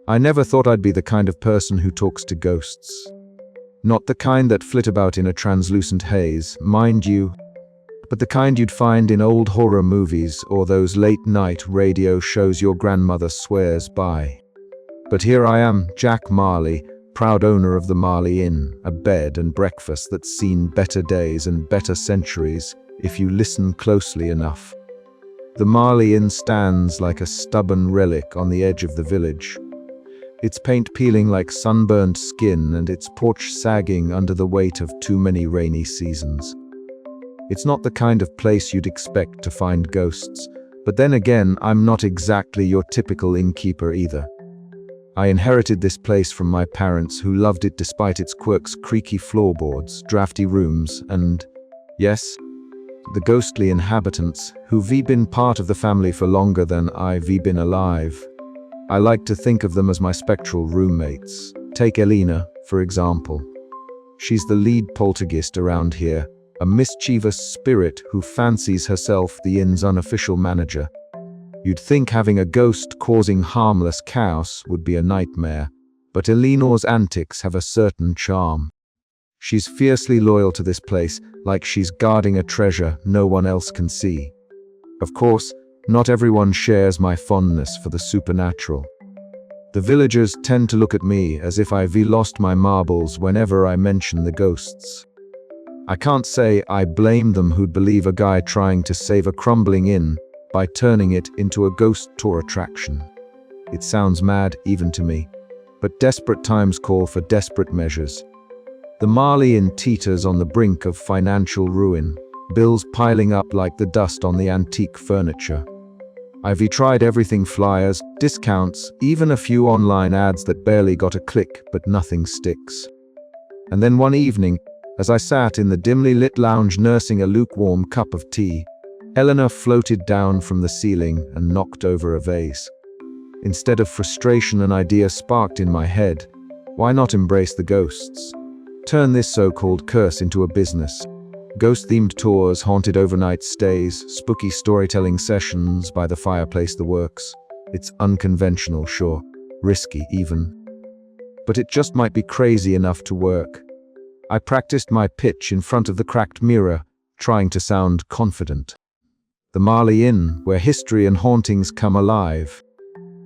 I never thought I'd be the kind of person who talks to ghosts. Not the kind that flit about in a translucent haze, mind you, but the kind you'd find in old horror movies or those late-night radio shows your grandmother swears by. But here I am, Jack Marley, proud owner of the Marley Inn, a bed and breakfast that's seen better days and better centuries if you listen closely enough. The Marley Inn stands like a stubborn relic on the edge of the village. Its paint peeling like sunburned skin and its porch sagging under the weight of too many rainy seasons. It's not the kind of place you'd expect to find ghosts, but then again, I'm not exactly your typical innkeeper either. I inherited this place from my parents who loved it despite its quirks: creaky floorboards, drafty rooms, and, yes, the ghostly inhabitants who've been part of the family for longer than I've been alive. I like to think of them as my spectral roommates. Take Elena, for example. She's the lead poltergeist around here, a mischievous spirit who fancies herself the inn's unofficial manager. You'd think having a ghost causing harmless chaos would be a nightmare, but Eleanor's antics have a certain charm. She's fiercely loyal to this place, like she's guarding a treasure no one else can see. Of course, not everyone shares my fondness for the supernatural. The villagers tend to look at me as if I've lost my marbles whenever I mention the ghosts. I can't say I blame them who'd believe a guy trying to save a crumbling inn by turning it into a ghost tour attraction. It sounds mad even to me, but desperate times call for desperate measures. The Marley Inn teeters on the brink of financial ruin, bills piling up like the dust on the antique furniture. I've tried everything: flyers, discounts, even a few online ads that barely got a click, but nothing sticks. And then one evening, as I sat in the dimly lit lounge nursing a lukewarm cup of tea, Eleanor floated down from the ceiling and knocked over a vase. Instead of frustration, an idea sparked in my head. Why not embrace the ghosts? Turn this so-called curse into a business. Ghost-themed tours, haunted overnight stays, spooky storytelling sessions by the fireplace, the works. It's unconventional, sure, risky even. But it just might be crazy enough to work. I practiced my pitch in front of the cracked mirror, trying to sound confident. The Marley Inn, where history and hauntings come alive.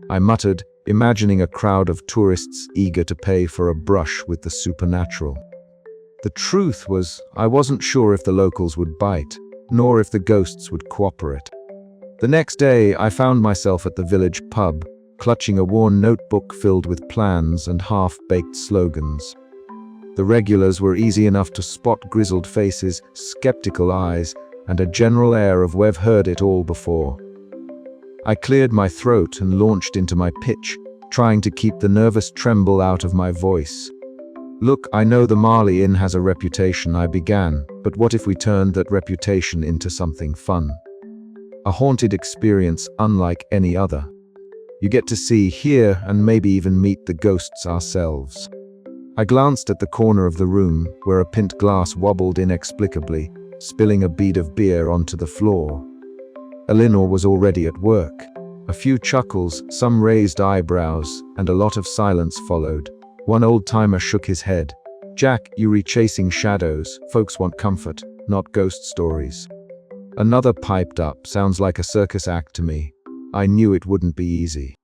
I muttered, imagining a crowd of tourists eager to pay for a brush with the supernatural. The truth was, I wasn't sure if the locals would bite, nor if the ghosts would cooperate. The next day, I found myself at the village pub, clutching a worn notebook filled with plans and half-baked slogans. The regulars were easy enough to spot: grizzled faces, skeptical eyes, and a general air of "we've heard it all before." I cleared my throat and launched into my pitch, trying to keep the nervous tremble out of my voice. "Look, I know the Marley Inn has a reputation," I began, "but what if we turned that reputation into something fun? A haunted experience unlike any other. You get to see, hear, and maybe even meet the ghosts ourselves." I glanced at the corner of the room, where a pint glass wobbled inexplicably, spilling a bead of beer onto the floor. Eleanor was already at work. A few chuckles, some raised eyebrows, and a lot of silence followed. One old-timer shook his head. "Jack, you're chasing shadows. Folks want comfort, not ghost stories." Another piped up, "Sounds like a circus act to me." I knew it wouldn't be easy.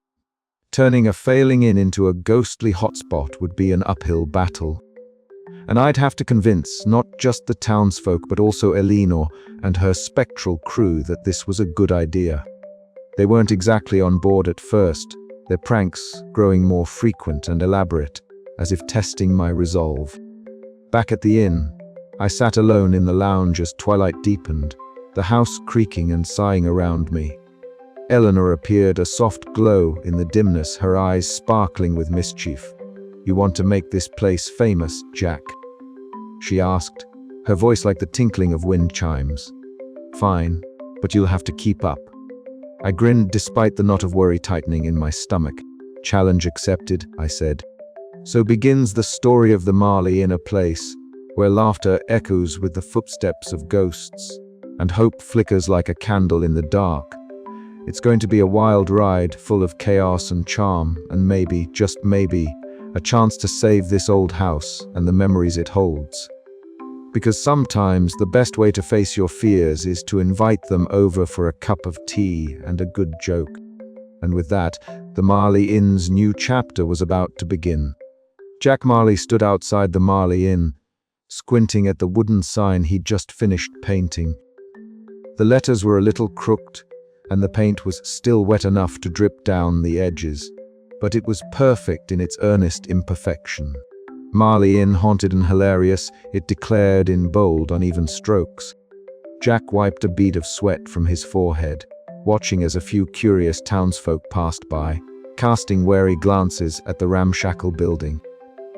Turning a failing inn into a ghostly hotspot would be an uphill battle. And I'd have to convince not just the townsfolk but also Eleanor and her spectral crew that this was a good idea. They weren't exactly on board at first, their pranks growing more frequent and elaborate, as if testing my resolve. Back at the inn, I sat alone in the lounge as twilight deepened, the house creaking and sighing around me. Eleanor appeared, a soft glow in the dimness, her eyes sparkling with mischief. "You want to make this place famous, Jack?" she asked, her voice like the tinkling of wind chimes. "Fine, but you'll have to keep up." I grinned despite the knot of worry tightening in my stomach. "Challenge accepted," I said. So begins the story of the Marley Inn, a place where laughter echoes with the footsteps of ghosts, and hope flickers like a candle in the dark. It's going to be a wild ride, full of chaos and charm, and maybe, just maybe, a chance to save this old house and the memories it holds. Because sometimes the best way to face your fears is to invite them over for a cup of tea and a good joke. And with that, the Marley Inn's new chapter was about to begin. Jack Marley stood outside the Marley Inn, squinting at the wooden sign he'd just finished painting. The letters were a little crooked, and the paint was still wet enough to drip down the edges, but it was perfect in its earnest imperfection. Marley Inn, haunted and hilarious, it declared in bold, uneven strokes. Jack wiped a bead of sweat from his forehead, watching as a few curious townsfolk passed by, casting wary glances at the ramshackle building.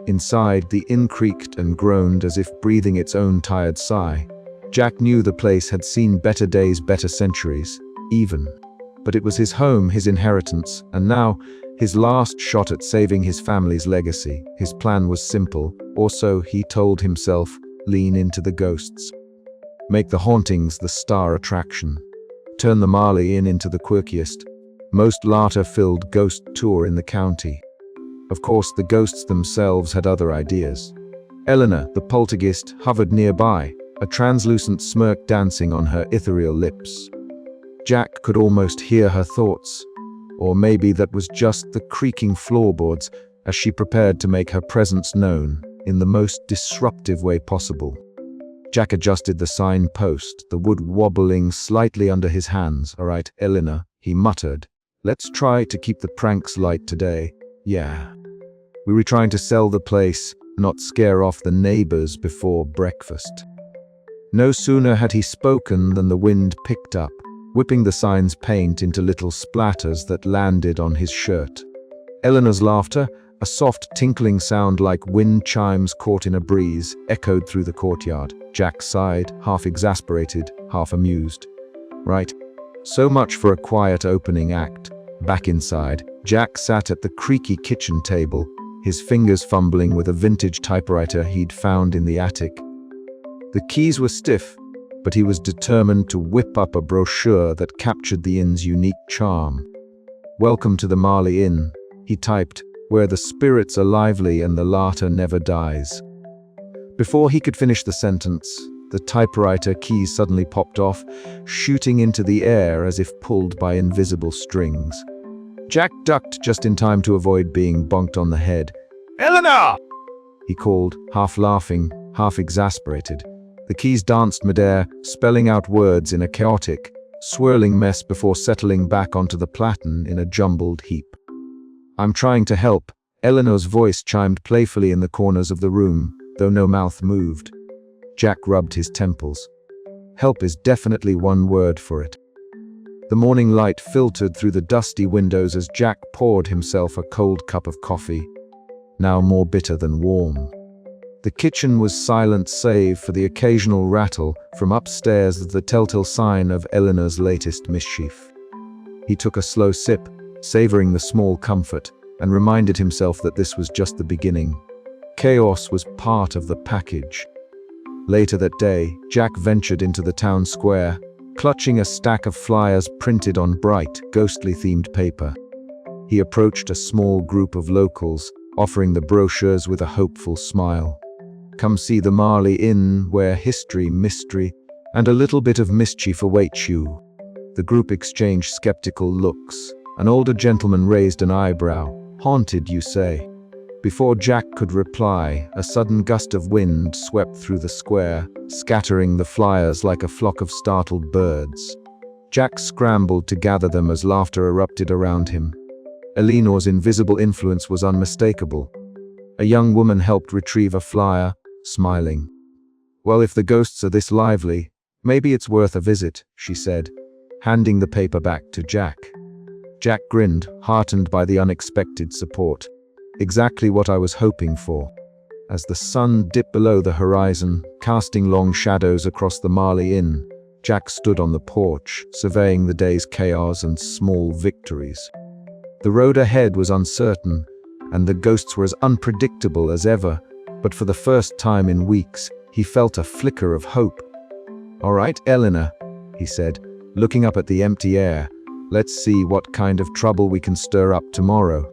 Inside, the inn creaked and groaned as if breathing its own tired sigh. Jack knew the place had seen better days, better centuries, even. But it was his home, his inheritance, and now, his last shot at saving his family's legacy. His plan was simple, or so he told himself: lean into the ghosts. Make the hauntings the star attraction. Turn the Marley Inn into the quirkiest, most laughter-filled ghost tour in the county. Of course, the ghosts themselves had other ideas. Eleanor, the poltergeist, hovered nearby, a translucent smirk dancing on her ethereal lips. Jack could almost hear her thoughts. Or maybe that was just the creaking floorboards as she prepared to make her presence known in the most disruptive way possible. Jack adjusted the signpost, the wood wobbling slightly under his hands. "All right, Eleanor," he muttered. "Let's try to keep the pranks light today. Yeah. We were trying to sell the place, not scare off the neighbors before breakfast." No sooner had he spoken than the wind picked up, whipping the sign's paint into little splatters that landed on his shirt. Eleanor's laughter, a soft tinkling sound like wind chimes caught in a breeze, echoed through the courtyard. Jack sighed, half exasperated, half amused. Right. So much for a quiet opening act. Back inside, Jack sat at the creaky kitchen table, his fingers fumbling with a vintage typewriter he'd found in the attic. The keys were stiff, but he was determined to whip up a brochure that captured the inn's unique charm. "Welcome to the Marley Inn," he typed, "where the spirits are lively and the laughter never dies." Before he could finish the sentence, the typewriter keys suddenly popped off, shooting into the air as if pulled by invisible strings. Jack ducked just in time to avoid being bonked on the head. "Eleanor!" he called, half laughing, half exasperated. The keys danced midair, spelling out words in a chaotic, swirling mess before settling back onto the platen in a jumbled heap. "I'm trying to help," Eleanor's voice chimed playfully in the corners of the room, though no mouth moved. Jack rubbed his temples. Help is definitely one word for it. The morning light filtered through the dusty windows as Jack poured himself a cold cup of coffee, now more bitter than warm. The kitchen was silent save for the occasional rattle from upstairs, the telltale sign of Eleanor's latest mischief. He took a slow sip, savoring the small comfort, and reminded himself that this was just the beginning. Chaos was part of the package. Later that day, Jack ventured into the town square, clutching a stack of flyers printed on bright, ghostly-themed paper. He approached a small group of locals, offering the brochures with a hopeful smile. "Come see the Marley Inn, where history, mystery, and a little bit of mischief awaits you." The group exchanged skeptical looks. An older gentleman raised an eyebrow. "Haunted, you say?" Before Jack could reply, a sudden gust of wind swept through the square, scattering the flyers like a flock of startled birds. Jack scrambled to gather them as laughter erupted around him. Eleanor's invisible influence was unmistakable. A young woman helped retrieve a flyer, smiling. "Well, if the ghosts are this lively, maybe it's worth a visit," she said, handing the paper back to Jack. Jack grinned, heartened by the unexpected support. Exactly what I was hoping for. As the sun dipped below the horizon, casting long shadows across the Marley Inn, Jack stood on the porch, surveying the day's chaos and small victories. The road ahead was uncertain, and the ghosts were as unpredictable as ever, but for the first time in weeks, he felt a flicker of hope. "All right, Eleanor," he said, looking up at the empty air, Let's see what kind of trouble we can stir up tomorrow."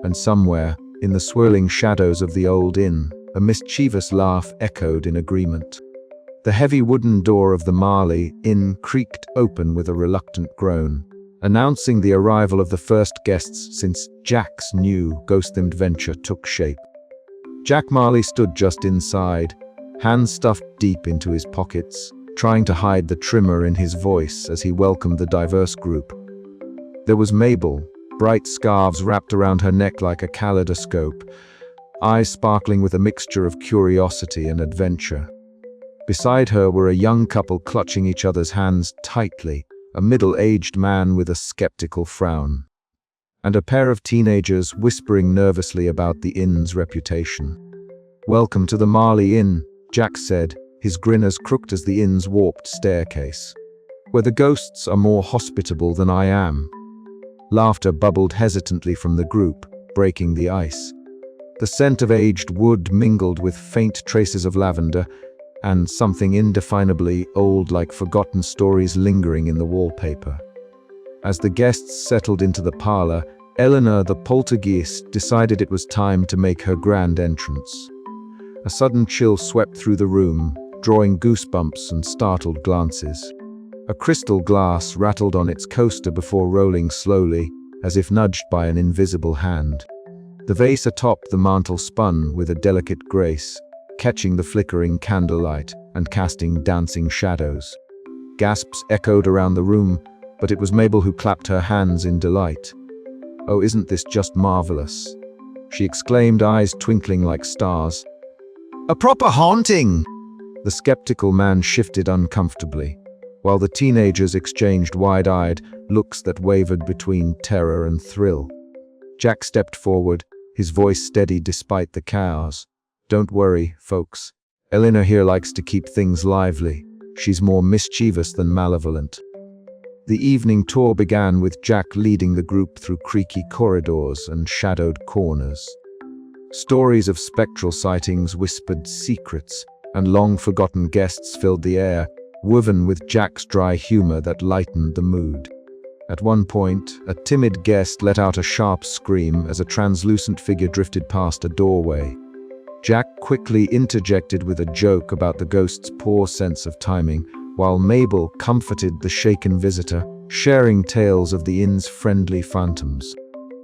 And somewhere, in the swirling shadows of the old inn, a mischievous laugh echoed in agreement. The heavy wooden door of the Marley Inn creaked open with a reluctant groan, announcing the arrival of the first guests since Jack's new ghost-themed venture took shape. Jack Marley stood just inside, hands stuffed deep into his pockets, trying to hide the tremor in his voice as he welcomed the diverse group. There was Mabel, bright scarves wrapped around her neck like a kaleidoscope, eyes sparkling with a mixture of curiosity and adventure. Beside her were a young couple clutching each other's hands tightly, a middle-aged man with a skeptical frown, and a pair of teenagers whispering nervously about the inn's reputation. "Welcome to the Marley Inn," Jack said, his grin as crooked as the inn's warped staircase. "Where the ghosts are more hospitable than I am." Laughter bubbled hesitantly from the group, breaking the ice. The scent of aged wood mingled with faint traces of lavender, and something indefinably old like forgotten stories lingering in the wallpaper. As the guests settled into the parlor, Eleanor the poltergeist decided it was time to make her grand entrance. A sudden chill swept through the room, drawing goosebumps and startled glances. A crystal glass rattled on its coaster before rolling slowly, as if nudged by an invisible hand. The vase atop the mantel spun with a delicate grace, catching the flickering candlelight and casting dancing shadows. Gasps echoed around the room, but it was Mabel who clapped her hands in delight. "Oh, isn't this just marvelous?" she exclaimed, eyes twinkling like stars. "A proper haunting!" The skeptical man shifted uncomfortably, while the teenagers exchanged wide-eyed looks that wavered between terror and thrill. Jack stepped forward, his voice steady despite the chaos. "Don't worry, folks. Eleanor here likes to keep things lively. She's more mischievous than malevolent." The evening tour began with Jack leading the group through creaky corridors and shadowed corners. Stories of spectral sightings whispered secrets, and long-forgotten guests filled the air, woven with Jack's dry humor that lightened the mood. At one point, a timid guest let out a sharp scream as a translucent figure drifted past a doorway. Jack quickly interjected with a joke about the ghost's poor sense of timing, while Mabel comforted the shaken visitor, sharing tales of the inn's friendly phantoms.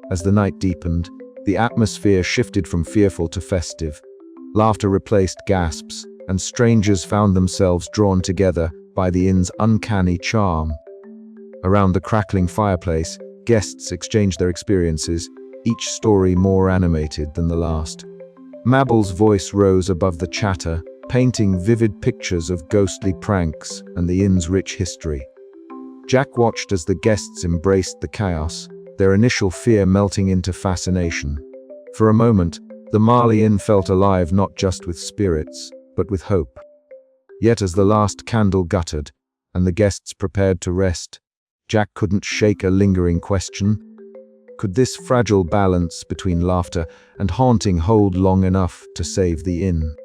As the night deepened, the atmosphere shifted from fearful to festive. Laughter replaced gasps, and strangers found themselves drawn together by the inn's uncanny charm. Around the crackling fireplace, guests exchanged their experiences, each story more animated than the last. Mabel's voice rose above the chatter, painting vivid pictures of ghostly pranks and the inn's rich history. Jack watched as the guests embraced the chaos, their initial fear melting into fascination. For a moment, the Marley Inn felt alive not just with spirits, but with hope. Yet as the last candle guttered, and the guests prepared to rest, Jack couldn't shake a lingering question. Could this fragile balance between laughter and haunting hold long enough to save the inn?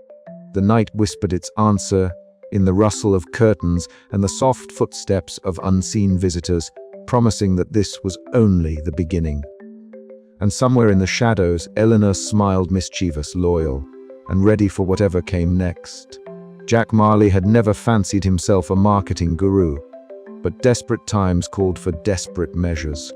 The night whispered its answer in the rustle of curtains and the soft footsteps of unseen visitors, promising that this was only the beginning. And somewhere in the shadows, Eleanor smiled, mischievous, loyal, and ready for whatever came next. Jack Marley had never fancied himself a marketing guru, but desperate times called for desperate measures.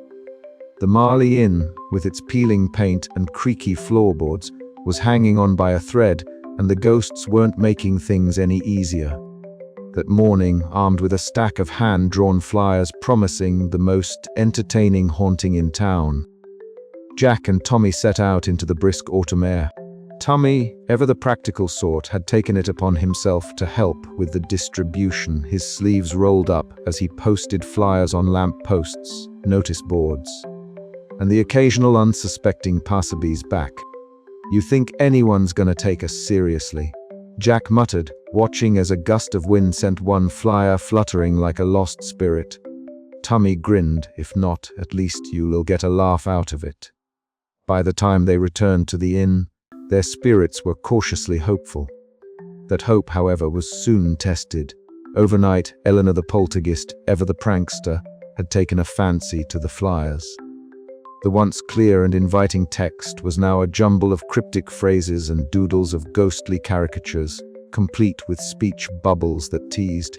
The Marley Inn, with its peeling paint and creaky floorboards, was hanging on by a thread, and the ghosts weren't making things any easier. That morning, armed with a stack of hand-drawn flyers promising the most entertaining haunting in town, Jack and Tommy set out into the brisk autumn air. Tommy, ever the practical sort, had taken it upon himself to help with the distribution, his sleeves rolled up as he posted flyers on lamp posts, notice boards, and the occasional unsuspecting passerby's back. "You think anyone's gonna take us seriously?" Jack muttered, watching as a gust of wind sent one flyer fluttering like a lost spirit. Tommy grinned. "If not, at least you'll get a laugh out of it." By the time they returned to the inn, their spirits were cautiously hopeful. That hope, however, was soon tested. Overnight, Eleanor the poltergeist, ever the prankster, had taken a fancy to the flyers. The once clear and inviting text was now a jumble of cryptic phrases and doodles of ghostly caricatures, complete with speech bubbles that teased,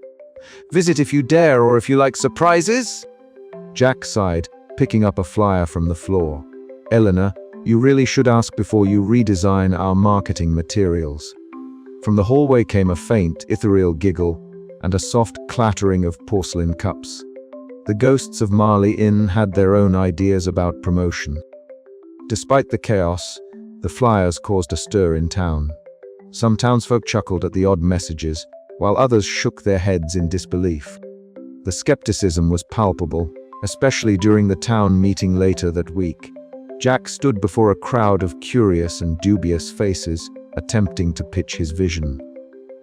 "Visit if you dare, or if you like surprises." Jack sighed, picking up a flyer from the floor. "Eleanor, you really should ask before you redesign our marketing materials." From the hallway came a faint, ethereal giggle and a soft clattering of porcelain cups. The ghosts of Marley Inn had their own ideas about promotion. Despite the chaos, the flyers caused a stir in town. Some townsfolk chuckled at the odd messages, while others shook their heads in disbelief. The skepticism was palpable, especially during the town meeting later that week. Jack stood before a crowd of curious and dubious faces, attempting to pitch his vision.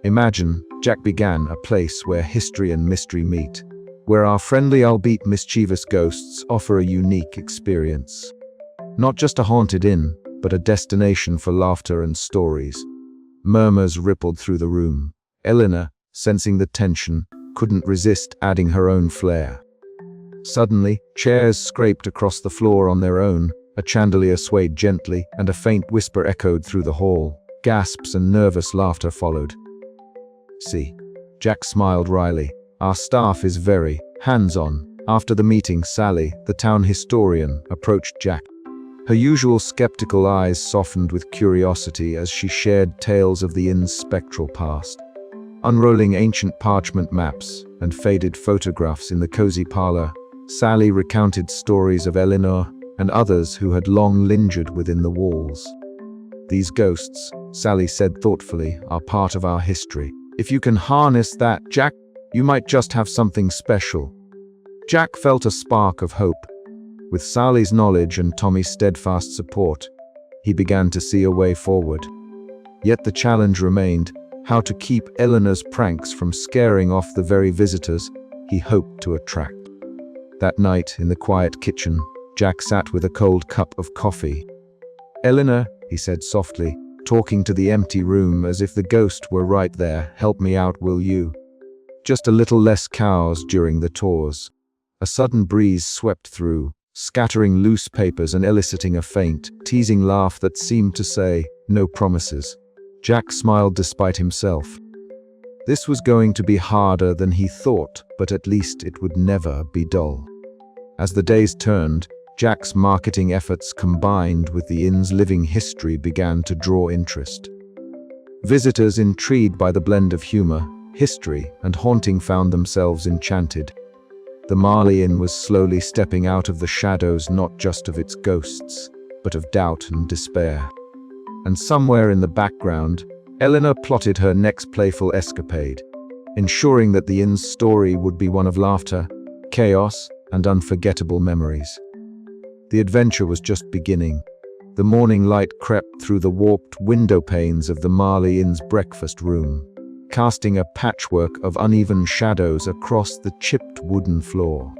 "Imagine," Jack began, "a place where history and mystery meet, where our friendly albeit mischievous ghosts offer a unique experience. Not just a haunted inn, but a destination for laughter and stories." Murmurs rippled through the room. Eleanor, sensing the tension, couldn't resist adding her own flair. Suddenly, chairs scraped across the floor on their own, a chandelier swayed gently, and a faint whisper echoed through the hall. Gasps and nervous laughter followed. "See," Jack smiled wryly, "our staff is very hands-on." After the meeting, Sally, the town historian, approached Jack. Her usual skeptical eyes softened with curiosity as she shared tales of the inn's spectral past. Unrolling ancient parchment maps and faded photographs in the cozy parlor, Sally recounted stories of Eleanor and others who had long lingered within the walls. "These ghosts," Sally said thoughtfully, "are part of our history. If you can harness that, Jack, you might just have something special." Jack felt a spark of hope. With Sally's knowledge and Tommy's steadfast support, he began to see a way forward. Yet the challenge remained: how to keep Eleanor's pranks from scaring off the very visitors he hoped to attract. That night, in the quiet kitchen, Jack sat with a cold cup of coffee. "Eleanor," he said softly, talking to the empty room as if the ghost were right there, "help me out, will you? Just a little less cows during the tours." A sudden breeze swept through, scattering loose papers and eliciting a faint, teasing laugh that seemed to say, "No promises." Jack smiled despite himself. This was going to be harder than he thought, but at least it would never be dull. As the days turned, Jack's marketing efforts combined with the inn's living history began to draw interest. Visitors intrigued by the blend of humor, history, and haunting found themselves enchanted. The Marley Inn was slowly stepping out of the shadows, not just of its ghosts, but of doubt and despair. And somewhere in the background, Eleanor plotted her next playful escapade, ensuring that the inn's story would be one of laughter, chaos, and unforgettable memories. The adventure was just beginning. The morning light crept through the warped window panes of the Marley Inn's breakfast room, casting a patchwork of uneven shadows across the chipped wooden floor.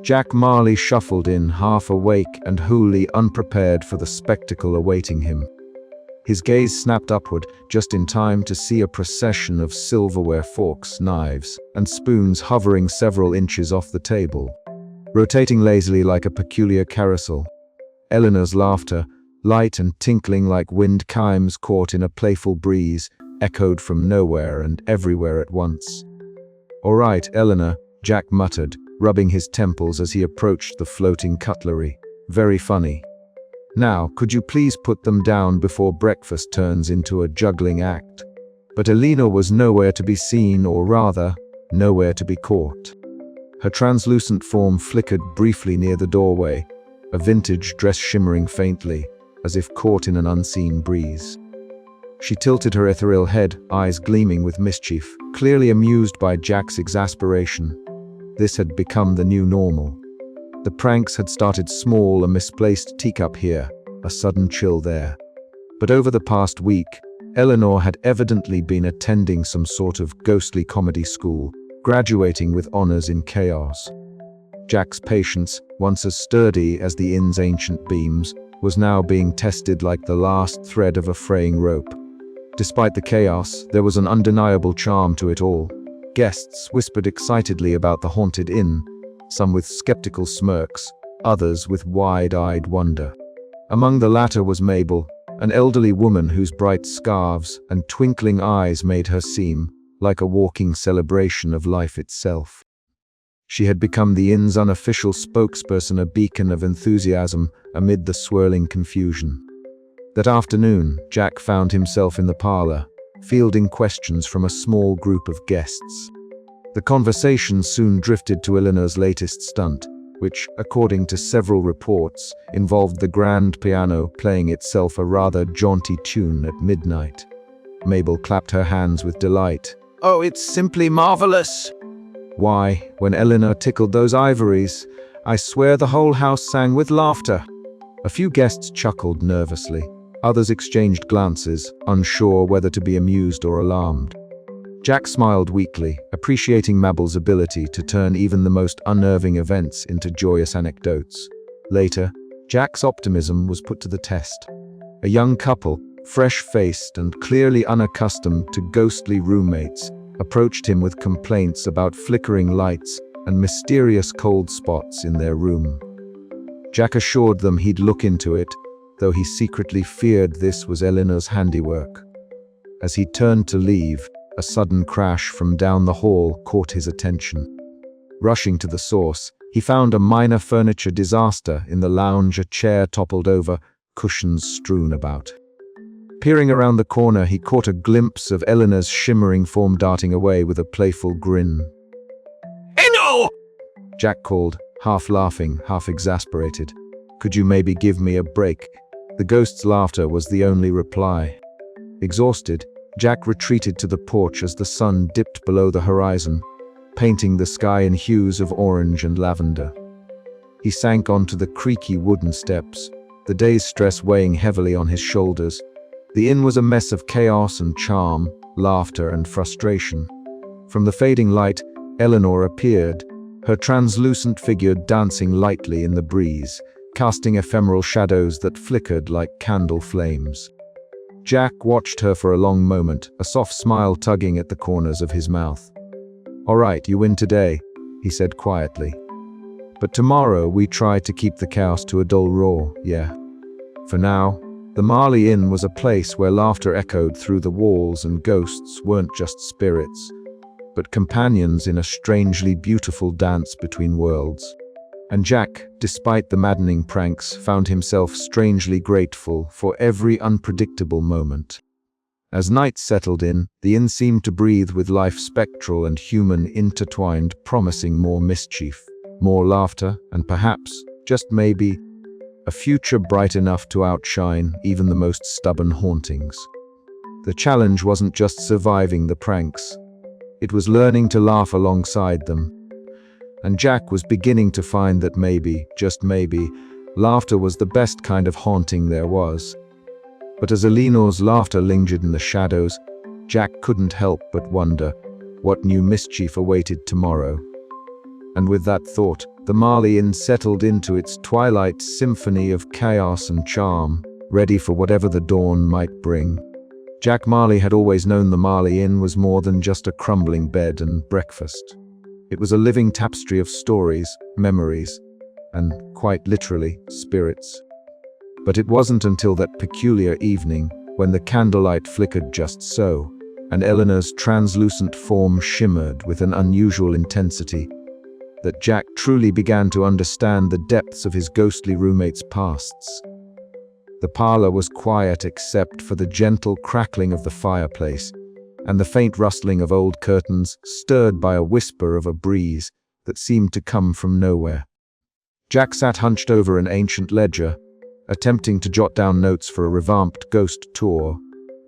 Jack Marley shuffled in, half awake and wholly unprepared for the spectacle awaiting him. His gaze snapped upward, just in time to see a procession of silverware, forks, knives, and spoons hovering several inches off the table, rotating lazily like a peculiar carousel. Eleanor's laughter, light and tinkling like wind chimes caught in a playful breeze, echoed from nowhere and everywhere at once. "All right, Eleanor," Jack muttered, rubbing his temples as he approached the floating cutlery. "Very funny. Now, could you please put them down before breakfast turns into a juggling act?" But Eleanor was nowhere to be seen, or rather, nowhere to be caught. Her translucent form flickered briefly near the doorway, a vintage dress shimmering faintly, as if caught in an unseen breeze. She tilted her ethereal head, eyes gleaming with mischief, clearly amused by Jack's exasperation. This had become the new normal. The pranks had started small, a misplaced teacup here, a sudden chill there. But over the past week, Eleanor had evidently been attending some sort of ghostly comedy school, graduating with honors in chaos. Jack's patience, once as sturdy as the inn's ancient beams, was now being tested like the last thread of a fraying rope. Despite the chaos, there was an undeniable charm to it all. Guests whispered excitedly about the haunted inn, some with skeptical smirks, others with wide-eyed wonder. Among the latter was Mabel, an elderly woman whose bright scarves and twinkling eyes made her seem like a walking celebration of life itself. She had become the inn's unofficial spokesperson, a beacon of enthusiasm amid the swirling confusion. That afternoon, Jack found himself in the parlor, fielding questions from a small group of guests. The conversation soon drifted to Eleanor's latest stunt, which, according to several reports, involved the grand piano playing itself a rather jaunty tune at midnight. Mabel clapped her hands with delight. "Oh, it's simply marvelous! Why, when Eleanor tickled those ivories, I swear the whole house sang with laughter." A few guests chuckled nervously. Others exchanged glances, unsure whether to be amused or alarmed. Jack smiled weakly, appreciating Mabel's ability to turn even the most unnerving events into joyous anecdotes. Later, Jack's optimism was put to the test. A young couple, fresh-faced and clearly unaccustomed to ghostly roommates, approached him with complaints about flickering lights and mysterious cold spots in their room. Jack assured them he'd look into it, though he secretly feared this was Eleanor's handiwork. As he turned to leave, a sudden crash from down the hall caught his attention. Rushing to the source, he found a minor furniture disaster in the lounge, a chair toppled over, cushions strewn about. Peering around the corner, he caught a glimpse of Eleanor's shimmering form darting away with a playful grin. "Eno!" Jack called, half laughing, half exasperated. "Could you maybe give me a break?" The ghost's laughter was the only reply. Exhausted, Jack retreated to the porch as the sun dipped below the horizon, painting the sky in hues of orange and lavender. He sank onto the creaky wooden steps, the day's stress weighing heavily on his shoulders. The inn was a mess of chaos and charm, laughter and frustration. From the fading light, Eleanor appeared, her translucent figure dancing lightly in the breeze, casting ephemeral shadows that flickered like candle flames. Jack watched her for a long moment, a soft smile tugging at the corners of his mouth. "All right, you win today," he said quietly. "But tomorrow we try to keep the chaos to a dull roar, yeah?" For now, the Marley Inn was a place where laughter echoed through the walls and ghosts weren't just spirits, but companions in a strangely beautiful dance between worlds. And Jack, despite the maddening pranks, found himself strangely grateful for every unpredictable moment. As night settled in, the inn seemed to breathe with life, spectral and human intertwined, promising more mischief, more laughter, and perhaps, just maybe, a future bright enough to outshine even the most stubborn hauntings. The challenge wasn't just surviving the pranks. It was learning to laugh alongside them. And Jack was beginning to find that maybe, just maybe, laughter was the best kind of haunting there was. But as Eleanor's laughter lingered in the shadows, Jack couldn't help but wonder what new mischief awaited tomorrow. And with that thought, the Marley Inn settled into its twilight symphony of chaos and charm, ready for whatever the dawn might bring. Jack Marley had always known the Marley Inn was more than just a crumbling bed and breakfast. It was a living tapestry of stories, memories, and, quite literally, spirits. But it wasn't until that peculiar evening, when the candlelight flickered just so, and Eleanor's translucent form shimmered with an unusual intensity, that Jack truly began to understand the depths of his ghostly roommate's pasts. The parlor was quiet except for the gentle crackling of the fireplace, and the faint rustling of old curtains stirred by a whisper of a breeze that seemed to come from nowhere. Jack sat hunched over an ancient ledger, attempting to jot down notes for a revamped ghost tour,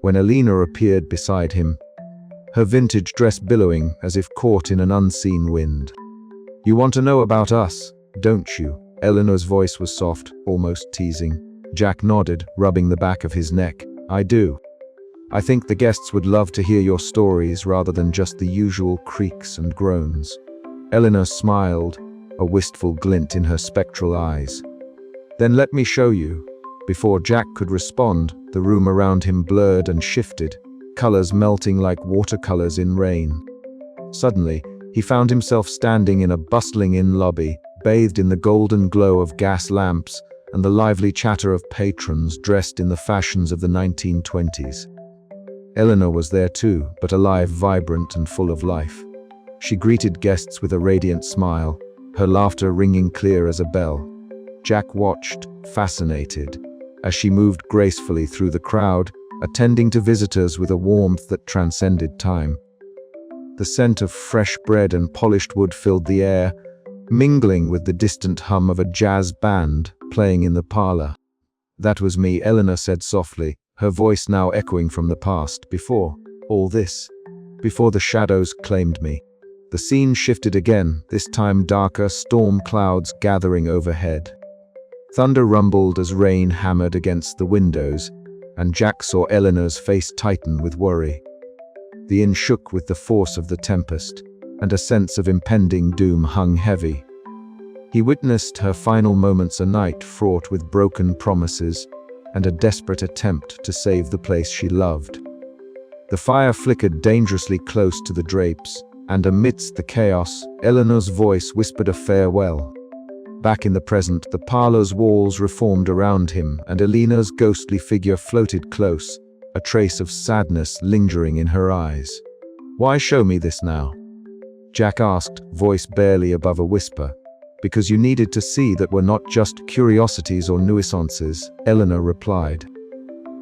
when Eleanor appeared beside him, her vintage dress billowing as if caught in an unseen wind. "You want to know about us, don't you?" Eleanor's voice was soft, almost teasing. Jack nodded, rubbing the back of his neck. "I do. I think the guests would love to hear your stories rather than just the usual creaks and groans." Eleanor smiled, a wistful glint in her spectral eyes. "Then let me show you." Before Jack could respond, the room around him blurred and shifted, colors melting like watercolors in rain. Suddenly, He found himself standing in a bustling inn lobby, bathed in the golden glow of gas lamps and the lively chatter of patrons dressed in the fashions of the 1920s. Eleanor was there too, but alive, vibrant, and full of life. She greeted guests with a radiant smile, her laughter ringing clear as a bell. Jack watched, fascinated, as she moved gracefully through the crowd, attending to visitors with a warmth that transcended time. The scent of fresh bread and polished wood filled the air, mingling with the distant hum of a jazz band playing in the parlor. "That was me," Eleanor said softly, her voice now echoing from the past. "Before all this, before the shadows claimed me." The scene shifted again, this time darker, storm clouds gathering overhead. Thunder rumbled as rain hammered against the windows, and Jack saw Eleanor's face tighten with worry. The inn shook with the force of the tempest, and a sense of impending doom hung heavy. He witnessed her final moments, a night fraught with broken promises and a desperate attempt to save the place she loved. The fire flickered dangerously close to the drapes, and amidst the chaos, Eleanor's voice whispered a farewell. Back in the present, the parlor's walls reformed around him, and Eleanor's ghostly figure floated close, a trace of sadness lingering in her eyes. "Why show me this now?" Jack asked, voice barely above a whisper. "Because you needed to see that we're not just curiosities or nuisances," Eleanor replied.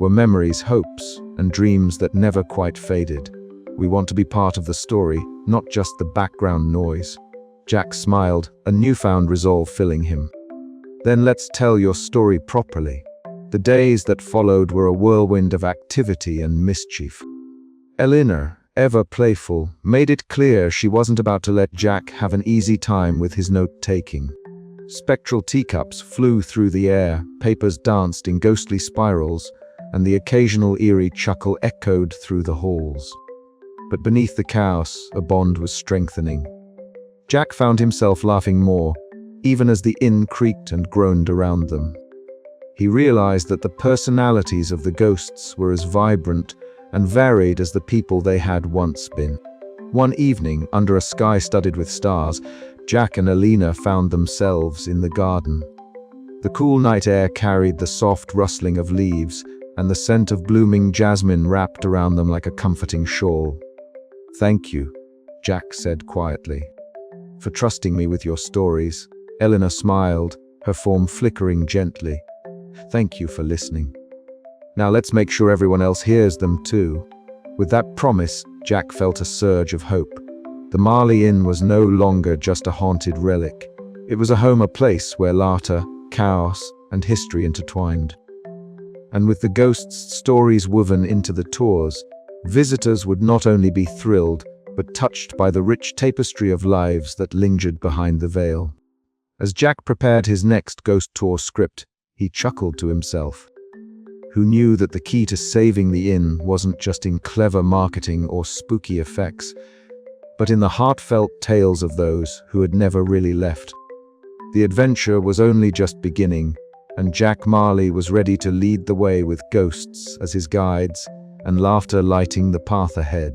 "We're memories, hopes, and dreams that never quite faded. We want to be part of the story, not just the background noise." Jack smiled, a newfound resolve filling him. "Then let's tell your story properly." The days that followed were a whirlwind of activity and mischief. Eleanor, ever playful, made it clear she wasn't about to let Jack have an easy time with his note-taking. Spectral teacups flew through the air, papers danced in ghostly spirals, and the occasional eerie chuckle echoed through the halls. But beneath the chaos, a bond was strengthening. Jack found himself laughing more, even as the inn creaked and groaned around them. He realized that the personalities of the ghosts were as vibrant and varied as the people they had once been. One evening, under a sky studded with stars, Jack and Eleanor found themselves in the garden. The cool night air carried the soft rustling of leaves, and the scent of blooming jasmine wrapped around them like a comforting shawl. "Thank you," Jack said quietly, "for trusting me with your stories." Eleanor smiled, her form flickering gently. "Thank you for listening. Now let's make sure everyone else hears them too." With that promise, Jack felt a surge of hope. The Marley Inn was no longer just a haunted relic. It was a home, a place where laughter, chaos, and history intertwined. And with the ghosts' stories woven into the tours, visitors would not only be thrilled, but touched by the rich tapestry of lives that lingered behind the veil. As Jack prepared his next ghost tour script, he chuckled to himself. Who knew that the key to saving the inn wasn't just in clever marketing or spooky effects, but in the heartfelt tales of those who had never really left? The adventure was only just beginning, and Jack Marley was ready to lead the way with ghosts as his guides and laughter lighting the path ahead.